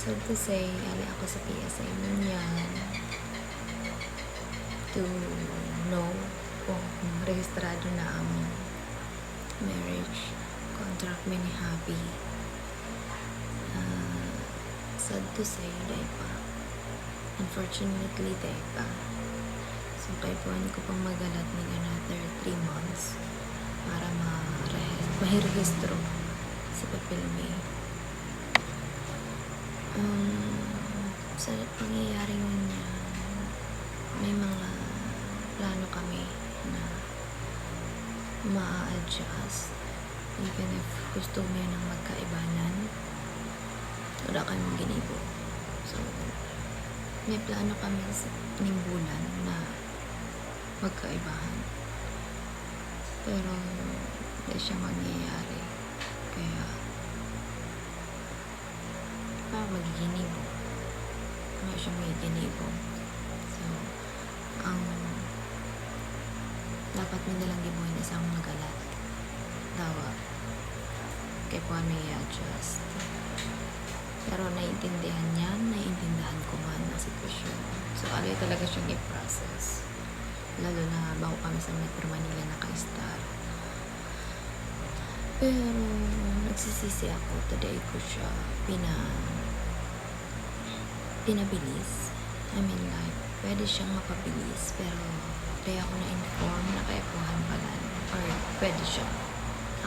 Sad to say, ali ako sa PSA nun yan to know kung rehistrado na ang marriage contract mi ni Happy. Sad to say, dahil pa. Unfortunately, dahil pa. So, kaya po ko pang magalat ng another 3 months para mahirehistro si Papilme. Sa pangyayari niya, may mga plano kami na ma-adjust even if gusto mo ng magkaibanan, wala kaming ginibo. So, may plano kami sa bulan na magkaibahan, pero hindi siya mangyayari. Kaya magiginibo, hindi siya magiginibo. So, ang dapat mo nilang gibuhin isang magalat dawa kay paano i-adjust. Pero naiintindihan niya, naiintindihan ko man ang sitwasyon. So, alay talaga siyang i-process. Lalo na bago kami sa Metro Manila naka-star. Pero, nagsisisi ako. Today ko siya pinabilis. I mean, like, pwede siyang mapabilis. Pero, kaya ako na-inform na kaya kuhan pala. Or, pwede siya.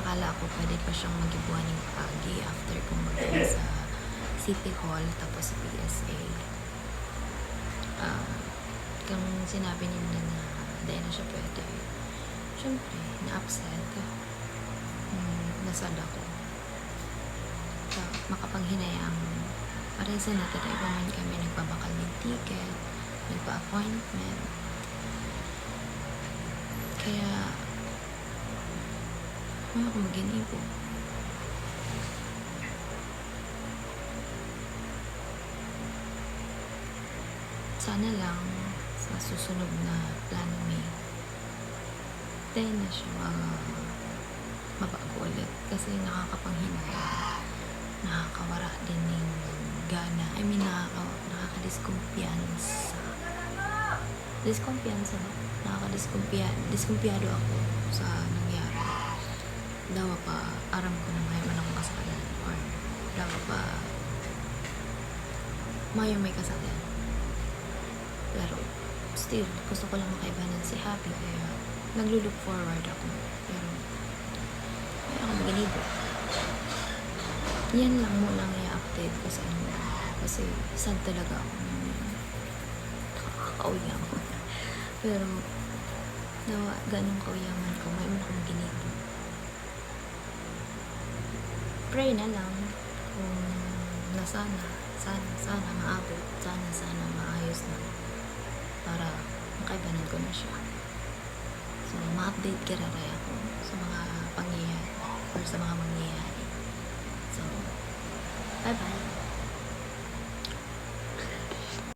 Akala ko pwede pa siyang magibuhan ng pagi after kong magaling sa City Hall tapos sa PSA. Kung sinabi nila na dahil na siya pwede, syempre, na-upset. Nasad ako. So, makapanghinayang parang sa natin na iba man kami nagpabakal ng ticket, nagpa-appointment. Kaya, ako mag-inibo. Sana lang sa susunod na plano may tayo na siya mabago ulit kasi nakakapanghinaya, nakakawara din ng gana. I mean, diskumpiyado ako sa nangyari. Dawa pa aram ko na may manang kasalanan or dawa pa may kasalanan. Pero still, gusto ko lang makaibanan si Happy, kaya naglo-look forward ako. Pero kaya ako maganibo. Yan lang mo lang i-update ko sa inyo. Kasi sad talaga ako. Nakakauyaw. Pero ganong kauyaman ko, may man akong ginibo. Pray na lang kung sana maabot, sana maayos na para makaibanan ko na siya. So, ma-update kiraray ako sa mga pangyayari or sa mga mangyayari. So, bye-bye.